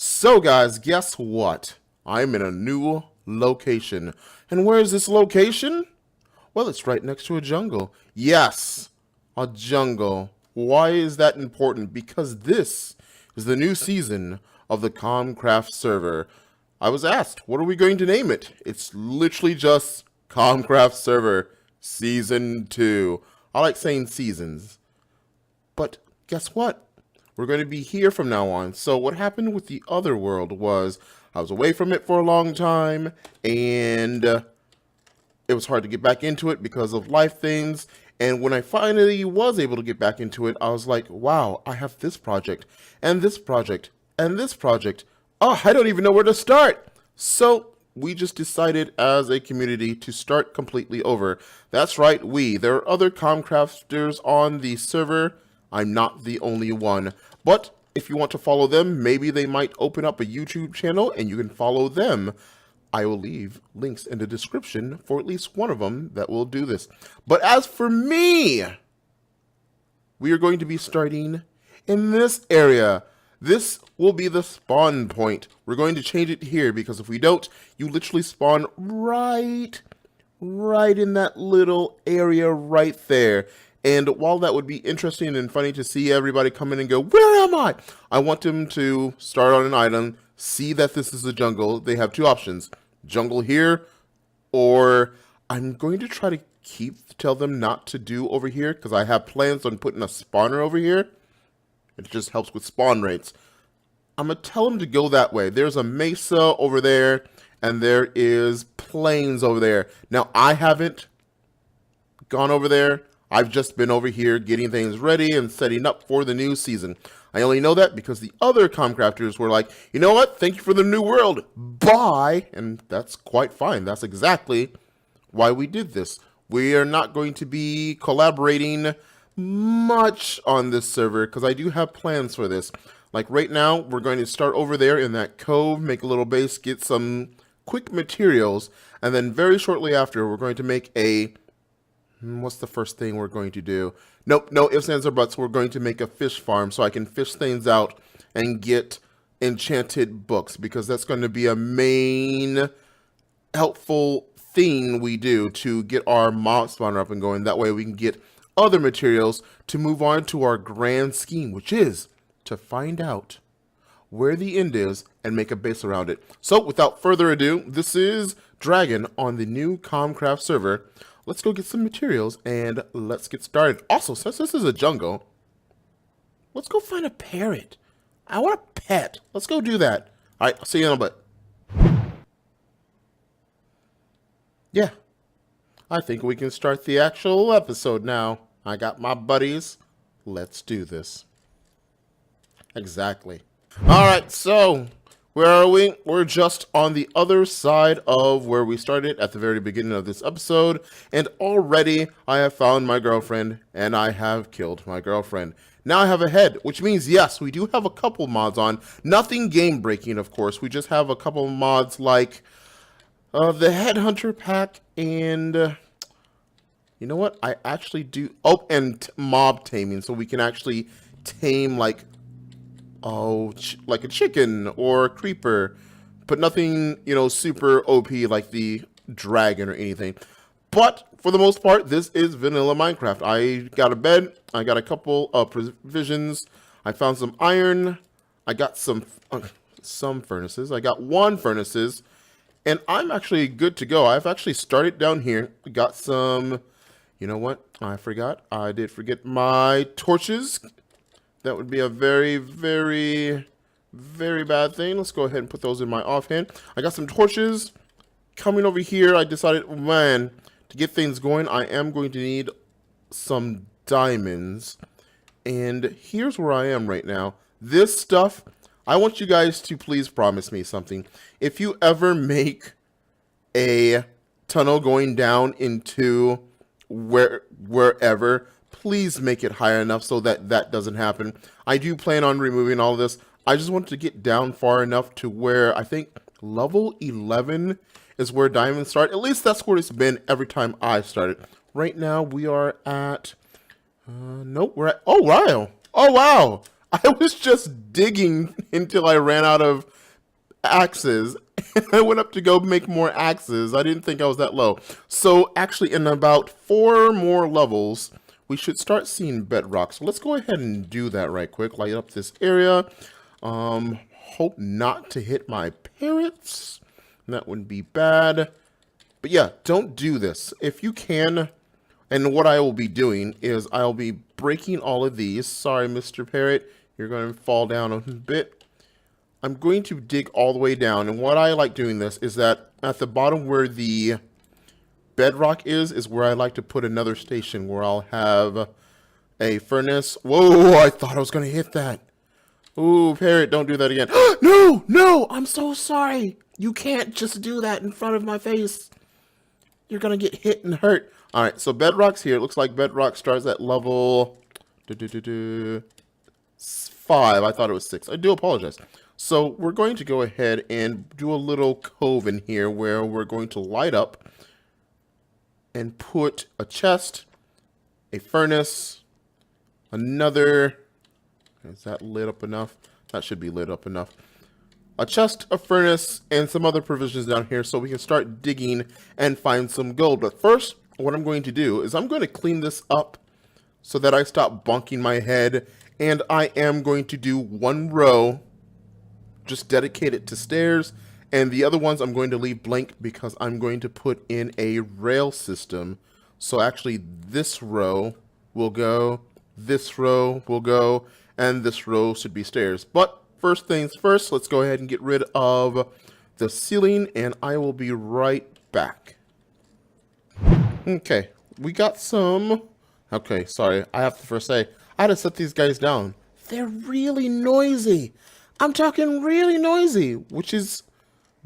So guys, guess what? I'm in a new location. And where is this location? Well, it's right next to a jungle. Yes, a jungle. Why is that important? Because this is the new season of the Comcraft server. I was asked, what are we going to name it? It's literally just Comcraft server season 2. I like saying seasons. But guess what? We're going to be here from now on. So what happened with the other world was I was away from it for a long time, and it was hard to get back into it because of life things. And when I finally was able to get back into it, I was like, wow, I have this project, and this project, and this project. Oh, I don't even know where to start. So we just decided as a community to start completely over. That's right, there are other Comcrafters on the server. I'm not the only one. But if you want to follow them, maybe they might open up a YouTube channel and you can follow them. I will leave links in the description for at least one of them that will do this. But as for me, we are going to be starting in this area. This will be the spawn point. We're going to change it here because if we don't, you literally spawn right in that little area right there. And while that would be interesting and funny to see everybody come in and go, where am I? I want them to start on an island, see that this is a jungle. They have two options, jungle here, or I'm going to try to tell them not to do over here because I have plans on putting a spawner over here. It just helps with spawn rates. I'm going to tell them to go that way. There's a mesa over there, and there is plains over there. Now, I haven't gone over there. I've just been over here getting things ready and setting up for the new season. I only know that because the other Comcrafters were like, you know what? Thank you for the new world. Bye. And that's quite fine. That's exactly why we did this. We are not going to be collaborating much on this server because I do have plans for this. Like right now, we're going to start over there in that cove, make a little base, get some quick materials, and then very shortly after, we're going to make a... What's the first thing we're going to do? Nope, no ifs, ands, or buts. We're going to make a fish farm so I can fish things out and get enchanted books because that's going to be a main helpful thing we do to get our mob spawner up and going. That way we can get other materials to move on to our grand scheme, which is to find out where the end is and make a base around it. So without further ado, this is Dragon on the new Comcraft server. Let's go get some materials and let's get started. Also, since this is a jungle, let's go find a parrot. I want a pet. Let's go do that. All right, I'll see you in a bit. Yeah, I think we can start the actual episode now. I got my buddies. Let's do this. Exactly. All right, so where are we? We're just on the other side of where we started at the very beginning of this episode. And already I have found my girlfriend and I have killed my girlfriend. Now I have a head, which means, yes, we do have a couple mods on. Nothing game breaking, of course. We just have a couple mods like the Headhunter pack and you know what? I actually do. Oh, and mob taming. So we can actually tame like like a chicken or a creeper, but nothing, you know, super OP like the dragon or anything. But for the most part, this is vanilla Minecraft. I got a bed, I got a couple of provisions, I found some iron, I got some furnaces, I got one furnaces, and I'm actually good to go. I've actually started down here, got some, you know what, I did forget my torches. That would be a very, very, very bad thing. Let's go ahead and put those in my offhand. I got some torches. Coming over here, I decided, oh man, to get things going, I am going to need some diamonds. And here's where I am right now. This stuff, I want you guys to please promise me something. If you ever make a tunnel going down into wherever, please make it high enough so that that doesn't happen. I do plan on removing all of this. I just want to get down far enough to where I think level 11 is where diamonds start. At least that's where it's been every time I started. Right now we are at, nope, we're at, oh wow. I was just digging until I ran out of axes. And I went up to go make more axes. I didn't think I was that low. So actually, in about 4 more levels, we should start seeing bedrock. So let's go ahead and do that right quick. Light up this area. Hope not to hit my parrots. That would be bad. But yeah, don't do this. If you can, and what I will be doing is I'll be breaking all of these. Sorry, Mr. Parrot. You're going to fall down a bit. I'm going to dig all the way down. And what I like doing this is that at the bottom where the bedrock is where I like to put another station where I'll have a furnace. Whoa, I thought I was going to hit that. Ooh, Parrot, don't do that again. No, no, I'm so sorry. You can't just do that in front of my face. You're going to get hit and hurt. All right, so bedrock's here. It looks like bedrock starts at level 5. I thought it was 6. I do apologize. So we're going to go ahead and do a little cove in here where we're going to light up and put a chest, a furnace, another... Is that lit up enough? That should be lit up enough. A chest, a furnace, and some other provisions down here so we can start digging and find some gold. But first, what I'm going to do is I'm going to clean this up so that I stop bonking my head. And I am going to do 1 row, just dedicate it to stairs. And the other ones I'm going to leave blank because I'm going to put in a rail system. So actually this row will go, this row will go, and this row should be stairs. But first things first, let's go ahead and get rid of the ceiling, and I will be right back. Okay, we got some... Okay, sorry, I have to first say, I had to set these guys down. They're really noisy. I'm talking really noisy, which is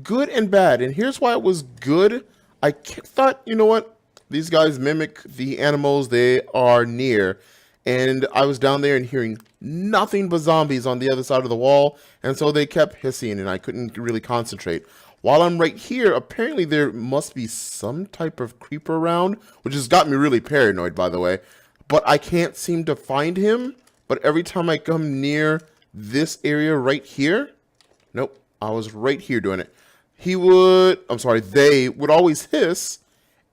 good and bad. And here's why it was good. I thought, you know what? These guys mimic the animals they are near. And I was down there and hearing nothing but zombies on the other side of the wall. And so they kept hissing and I couldn't really concentrate. While I'm right here, apparently there must be some type of creeper around, which has got me really paranoid, by the way. But I can't seem to find him. But every time I come near this area right here, nope, I was right here doing it. They would always hiss.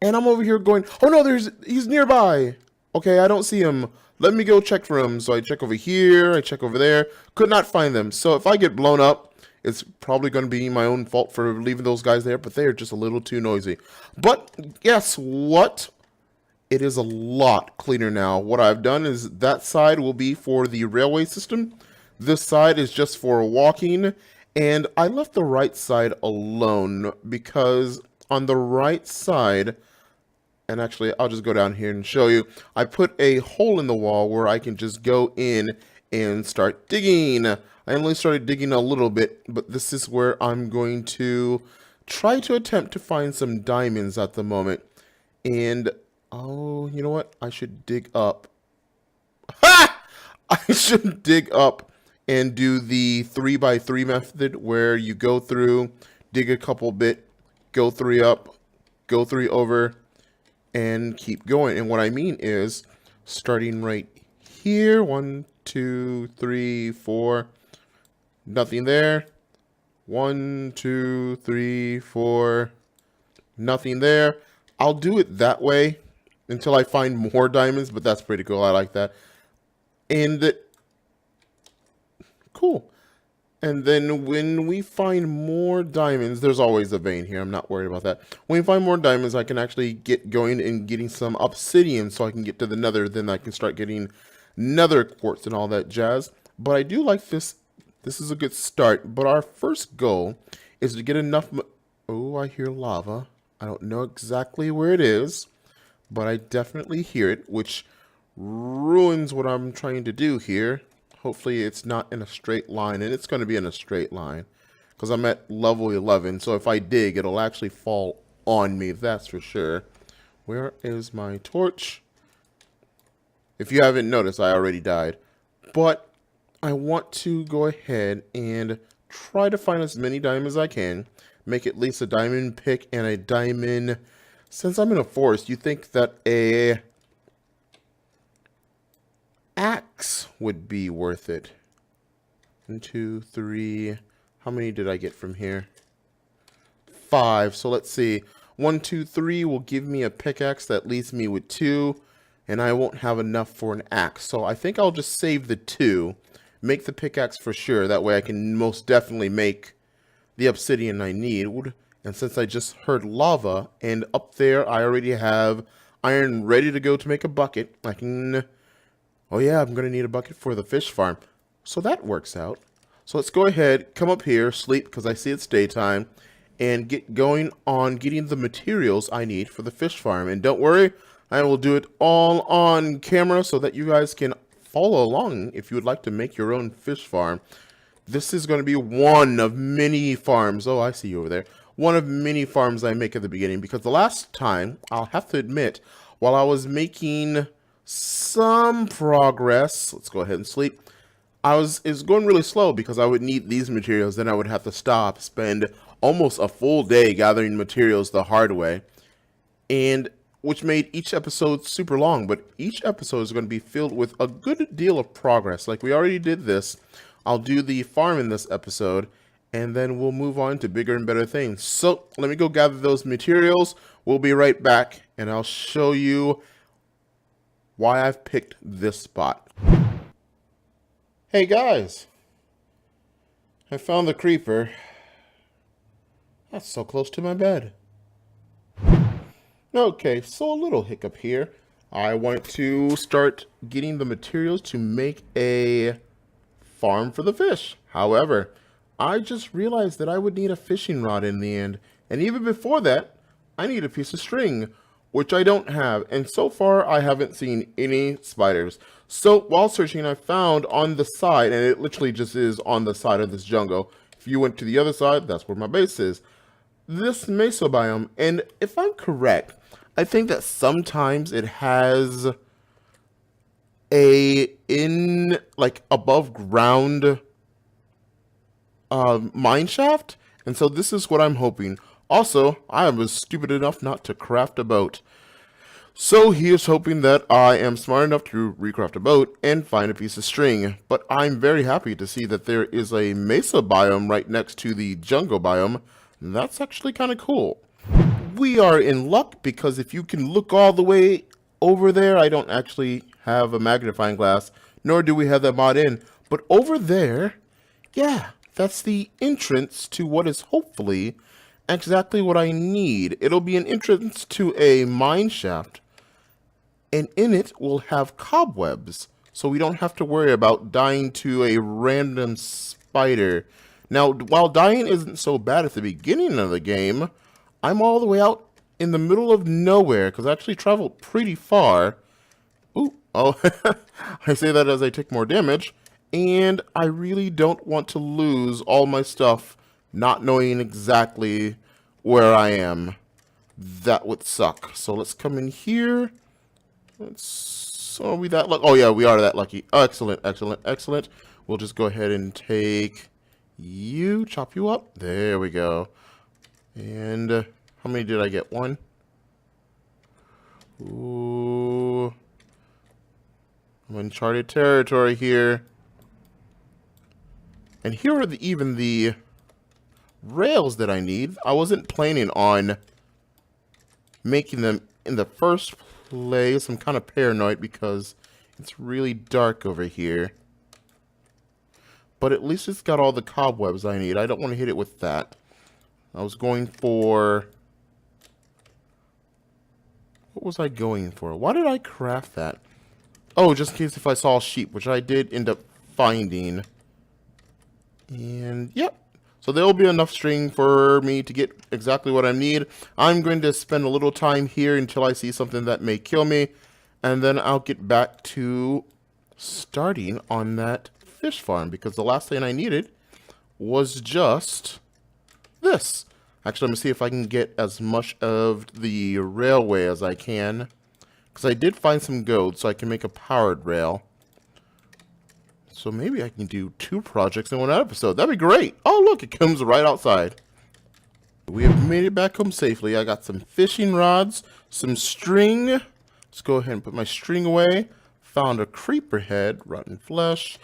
And I'm over here going, oh no, he's nearby. Okay, I don't see him. Let me go check for him. So I check over here, I check over there. Could not find them. So if I get blown up, it's probably going to be my own fault for leaving those guys there. But they're just a little too noisy. But guess what? It is a lot cleaner now. What I've done is that side will be for the railway system. This side is just for walking. And I left the right side alone because on the right side... And actually, I'll just go down here and show you. I put a hole in the wall where I can just go in and start digging. I only started digging a little bit, but this is where I'm going to try to attempt to find some diamonds at the moment. And, oh, you know what? I should dig up. Ha! I should dig up and do the 3x3 method where you go through, dig a couple bit, go 3 up, go 3 over, and keep going. And what I mean is starting right here, 1, 2, 3, 4, nothing there. 1, 2, 3, 4, nothing there. I'll do it that way until I find more diamonds, but that's pretty cool. I like that. And cool. And then when we find more diamonds, there's always a vein here. I'm not worried about that. When we find more diamonds, I can actually get going and getting some obsidian so I can get to the nether. Then I can start getting nether quartz and all that jazz. But I do like this. This is a good start. But our first goal is to get enough... Oh, I hear lava. I don't know exactly where it is, but I definitely hear it, which ruins what I'm trying to do here. Hopefully it's not in a straight line, and it's going to be in a straight line because I'm at level 11. So if I dig, it'll actually fall on me, that's for sure. Where is my torch? If you haven't noticed, I already died. But I want to go ahead and try to find as many diamonds as I can. Make at least a diamond pick and a diamond. Since I'm in a forest, you think that a axe would be worth it. 1, 2, 3. How many did I get from here? 5. So let's see. 1, 2, 3 will give me a pickaxe that leaves me with 2. And I won't have enough for an axe. So I think I'll just save the 2. Make the pickaxe for sure. That way I can most definitely make the obsidian I need. And since I just heard lava, and up there I already have iron ready to go to make a bucket, I can... Oh yeah, I'm going to need a bucket for the fish farm. So that works out. So let's go ahead, come up here, sleep because I see it's daytime, and get going on getting the materials I need for the fish farm. And don't worry, I will do it all on camera so that you guys can follow along if you would like to make your own fish farm. This is going to be one of many farms. Oh, I see you over there. One of many farms I make at the beginning, because the last time, I'll have to admit, while I was making some progress, let's go ahead and sleep, it was going really slow because I would need these materials, then I would have to stop, spend almost a full day gathering materials the hard way, and which made each episode super long. But each episode is going to be filled with a good deal of progress. Like we already did this. I'll do the farm in this episode, and then we'll move on to bigger and better things. So let me go gather those materials. We'll be right back, and I'll show you why I've picked this spot. Hey guys, I found the creeper. That's so close to my bed. Okay, so a little hiccup here. I want to start getting the materials to make a farm for the fish. However, I just realized that I would need a fishing rod in the end. And even before that, I need a piece of string, which I don't have. And so far, I haven't seen any spiders. So while searching, I found on the side, and it literally just is on the side of this jungle. If you went to the other side, that's where my base is. This mesa biome, and if I'm correct, I think that sometimes it has like above ground mine shaft, and so this is what I'm hoping. Also, I was stupid enough not to craft a boat. So here's hoping that I am smart enough to recraft a boat and find a piece of string. But I'm very happy to see that there is a mesa biome right next to the jungle biome. That's actually kind of cool. We are in luck because if you can look all the way over there, I don't actually have a magnifying glass, nor do we have that mod in. But over there, yeah, that's the entrance to what is hopefully exactly what I need. It'll be an entrance to a mine shaft, and in it we'll have cobwebs, so we don't have to worry about dying to a random spider. Now, while dying isn't so bad at the beginning of the game, I'm all the way out in the middle of nowhere, because I actually traveled pretty far. Ooh, oh, I say that as I take more damage, and I really don't want to lose all my stuff not knowing exactly where I am. That would suck. So let's come in here. Are we that lucky? Oh yeah, we are that lucky. Excellent, excellent, excellent. We'll just go ahead and take you, chop you up. There we go. And how many did I get? 1. Ooh. I'm in uncharted territory here. And here are even the rails that I need. I wasn't planning on making them in the first place. I'm kind of paranoid because it's really dark over here. But at least it's got all the cobwebs I need. I don't want to hit it with that. I was going for... What was I going for? Why did I craft that? Oh, just in case if I saw sheep, which I did end up finding. And, yep. So there will be enough string for me to get exactly what I need. I'm going to spend a little time here until I see something that may kill me. And then I'll get back to starting on that fish farm. Because the last thing I needed was just this. Actually, I'm going to see if I can get as much of the railway as I can. Because I did find some gold, so I can make a powered rail. So maybe I can do 2 projects in one episode. That'd be great. Oh, look, it comes right outside. We have made it back home safely. I got some fishing rods, some string. Let's go ahead and put my string away. Found a creeper head, rotten flesh.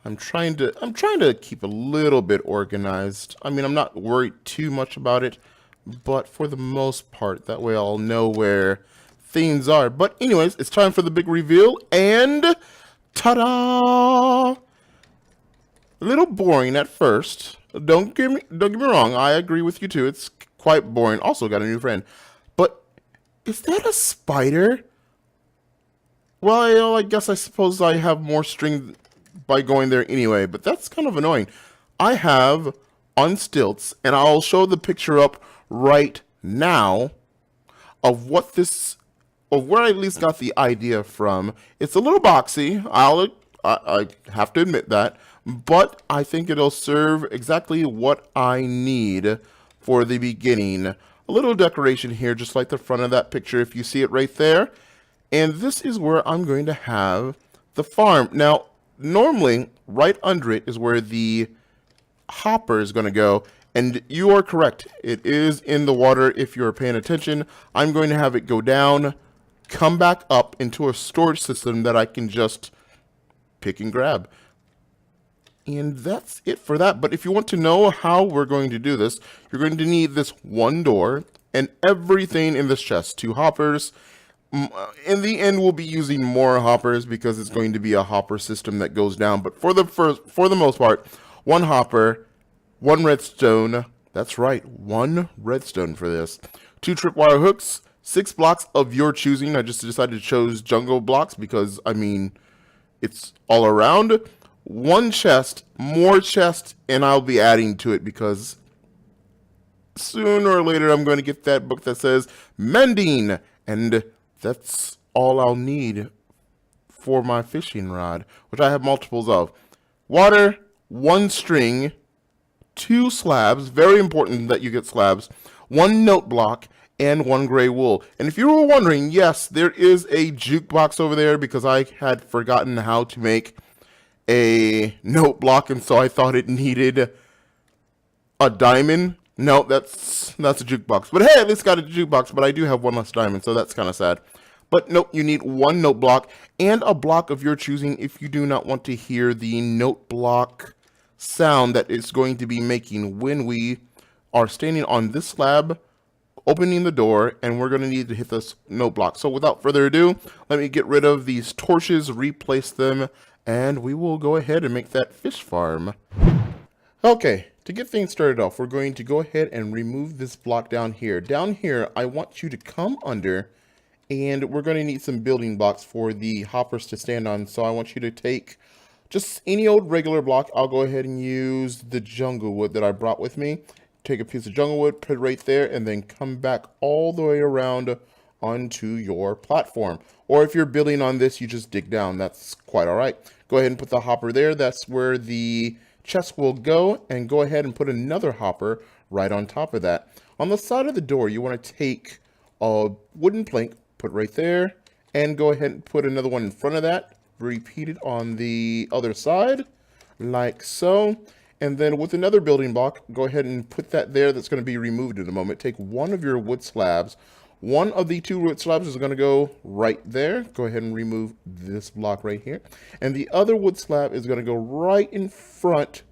I'm trying to keep a little bit organized. I mean, I'm not worried too much about it, but for the most part, that way I'll know where things are. But anyways, it's time for the big reveal, and ta-da! A little boring at first. Don't get me wrong. I agree with you too. It's quite boring. Also got a new friend. But is that a spider? Well, I guess I suppose I have more string by going there anyway, but that's kind of annoying. I have on stilts, and I'll show the picture up right now of where I at least got the idea from. It's a little boxy. I have to admit that, but I think it'll serve exactly what I need for the beginning. A little decoration here, just like the front of that picture, if you see it right there. And this is where I'm going to have the farm. Now, normally, right under it is where the hopper is going to go. And you are correct. It is in the water if you're paying attention. I'm going to have it go down, come back up into a storage system that I can just pick and grab. And that's it for that. But if you want to know how we're going to do this, you're going to need this one door and everything in this chest. 2 hoppers. In the end, we'll be using more hoppers because it's going to be a hopper system that goes down. But for the most part, 1 hopper, 1 redstone. That's right, 1 redstone for this. 2 tripwire hooks, 6 blocks of your choosing. I just decided to choose jungle blocks because, I mean, it's all around. 1 chest, more chest, and I'll be adding to it because sooner or later I'm going to get that book that says mending, and that's all I'll need for my fishing rod, which I have multiples of. Water, 1 string, 2 slabs, very important that you get slabs, 1 note block, and 1 gray wool. And if you were wondering, yes, there is a jukebox over there because I had forgotten how to make a note block, and so I thought it needed a diamond. No, that's a jukebox. But hey, at least got a jukebox, but I do have 1 less diamond, so that's kind of sad. But nope, you need 1 note block and a block of your choosing if you do not want to hear the note block sound that it's going to be making when we are standing on this slab, opening the door, and we're going to need to hit this note block. So without further ado, let me get rid of these torches, replace them, and we will go ahead and make that fish farm. Okay, to get things started off, we're going to go ahead and remove this block down here. Down here, I want you to come under, and we're going to need some building blocks for the hoppers to stand on. So I want you to take just any old regular block. I'll go ahead and use the jungle wood that I brought with me. Take a piece of jungle wood, put it right there, and then come back all the way around onto your platform. Or if you're building on this, you just dig down. That's quite all right. Go ahead and put the hopper there. That's where the chest will go, and go ahead and put another hopper right on top of that. On the side of the door, you want to take a wooden plank, put it right there, and go ahead and put another one in front of that. Repeat it on the other side, like so. And then with another building block, go ahead and put that there. That's going to be removed in a moment. Take 1 of your wood slabs. 1 of the 2 wood slabs is going to go right there. Go ahead and remove this block right here. And the other wood slab is going to go right in front.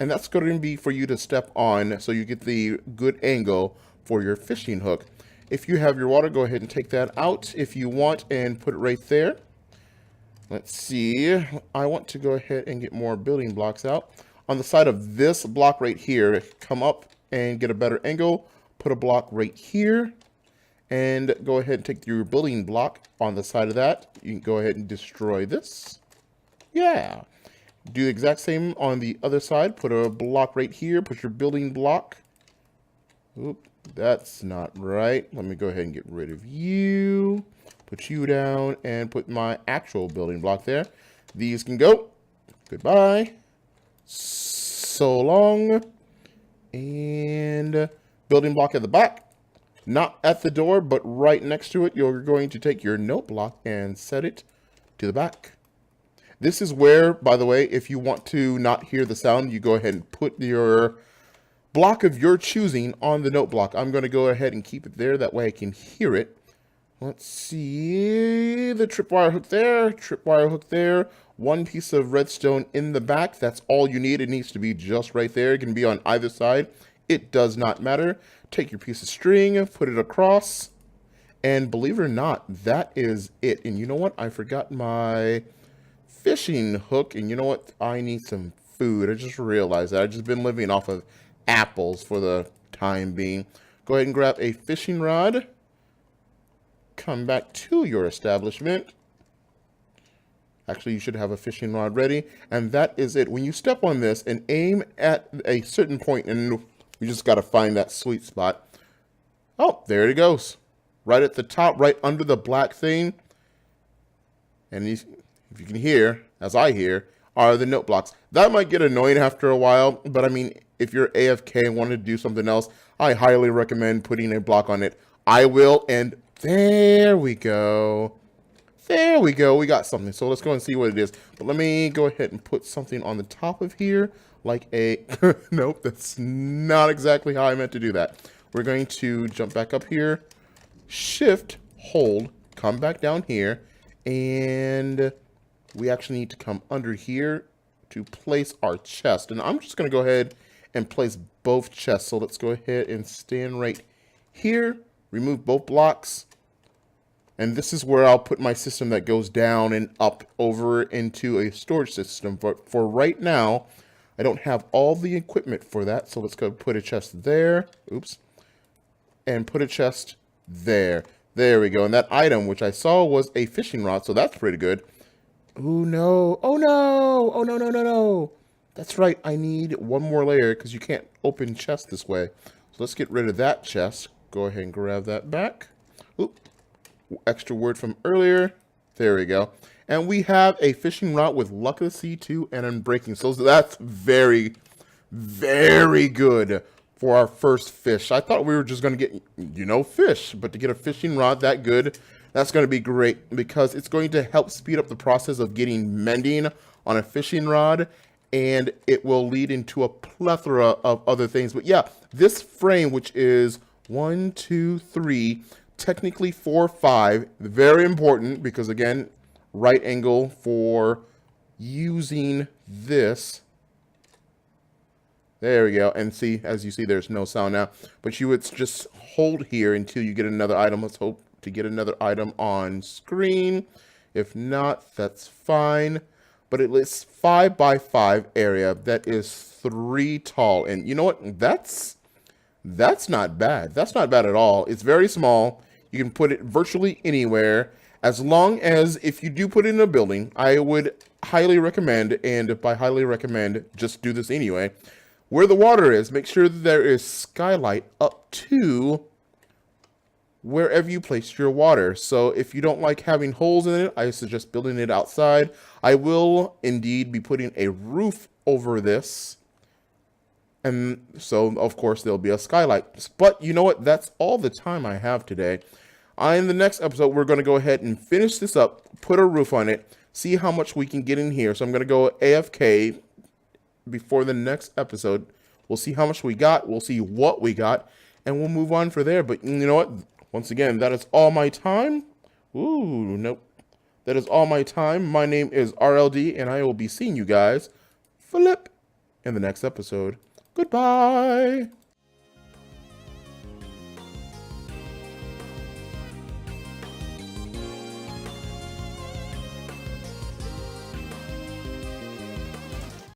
And that's going to be for you to step on so you get the good angle for your fishing hook. If you have your water, go ahead and take that out if you want and put it right there. Let's see. I want to go ahead and get more building blocks out. On the side of this block right here, come up and get a better angle. Put a block right here. And go ahead and take your building block on the side of that. You can go ahead and destroy this. Yeah. Do the exact same on the other side. Put a block right here. Put your building block. Oop, that's not right. Let me go ahead and get rid of you. Put you down and put my actual building block there. These can go. Goodbye. So long. And building block at the back. Not at the door, but right next to it. You're going to take your note block and set it to the back. This is where, by the way, if you want to not hear the sound, you go ahead and put your block of your choosing on the note block. I'm going to go ahead and keep it there. That way I can hear it. Let's see. The tripwire hook there. Tripwire hook there. one piece of redstone in the back. That's all you need. It needs to be just right there. It can be on either side. It does not matter. Take your piece of string, put it across, and believe it or not, that is it. And you know what? I forgot my fishing hook, and you know what? I need some food. I just realized that. I've just been living off of apples for the time being. Go ahead and grab a fishing rod. Come back to your establishment. Actually, you should have a fishing rod ready, and that is it. When you step on this and aim at a certain point, and you just got to find that sweet spot. Oh, there it goes. Right at the top, right under the black thing. And if you can hear, as I hear, are the note blocks. That might get annoying after a while, but I mean, if you're AFK and want to do something else, I highly recommend putting a block on it. I will, and there we go. There we go. We got something. So let's go and see what it is. But let me go ahead and put something on the top of here, like a... Nope, that's not exactly how I meant to do that. We're going to jump back up here, shift, hold, come back down here, and we actually need to come under here to place our chest. And I'm just going to go ahead and place both chests. So let's go ahead and stand right here, remove both blocks. And this is where I'll put my system that goes down and up over into a storage system. But for right now, I don't have all the equipment for that. So let's go put a chest there. Oops. And put a chest there. There we go. And that item, which I saw was a fishing rod. So that's pretty good. Oh, no. Oh, no. Oh, no, no, no, no. That's right. I need one more layer because you can't open chests this way. So let's get rid of that chest. Go ahead and grab that back. Oop. Extra word from earlier. There we go. And we have a fishing rod with luck of the C2 and unbreaking. So that's very, very good for our first fish. I thought we were just going to get, you know, fish. But to get a fishing rod that good, that's going to be great because it's going to help speed up the process of getting mending on a fishing rod. And it will lead into a plethora of other things. But yeah, this frame, which is 1, 2, 3... technically 4, 5, very important because again, right angle for using this. There we go. And see, as you see, there's no sound now, but you would just hold here until you get another item. Let's hope to get another item on screen. If not, that's fine. But it lists 5 by 5 area that is 3 tall. And you know what? That's not bad. That's not bad at all. It's very small. You can put it virtually anywhere, as long as if you do put it in a building, I would highly recommend, and by highly recommend, just do this anyway. Where the water is, make sure that there is skylight up to wherever you place your water. So if you don't like having holes in it, I suggest building it outside. I will indeed be putting a roof over this. And so, of course, there'll be a skylight. But you know what? That's all the time I have today. In the next episode, we're going to go ahead and finish this up, put a roof on it, see how much we can get in here. So I'm going to go AFK before the next episode. We'll see how much we got. We'll see what we got. And we'll move on from there. But you know what? Once again, that is all my time. Ooh, nope. That is all my time. My name is RLD, and I will be seeing you guys flip in the next episode. Goodbye.